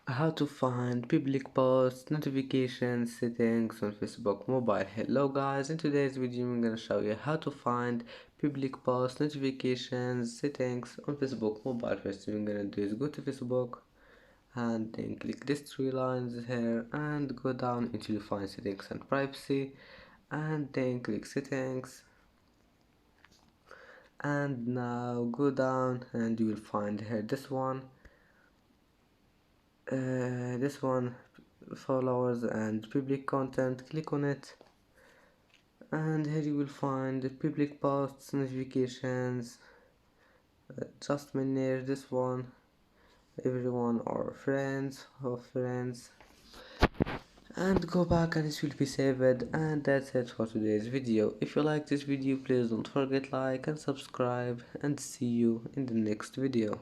How to find public posts, notifications, settings on Facebook mobile. Hello guys, in today's video I'm gonna show you how to find public posts, notifications, settings on Facebook mobile. First thing you're gonna do is go to Facebook and then click these three lines here and go down until you find settings and privacy, and then click settings, and now go down and you will find here this one, followers and public content. Click on it and here you will find the public posts, notifications, just near this one, everyone or friends of friends, and go back and it will be saved. And that's it for today's video. If you like this video, please don't forget like and subscribe, and see you in the next video.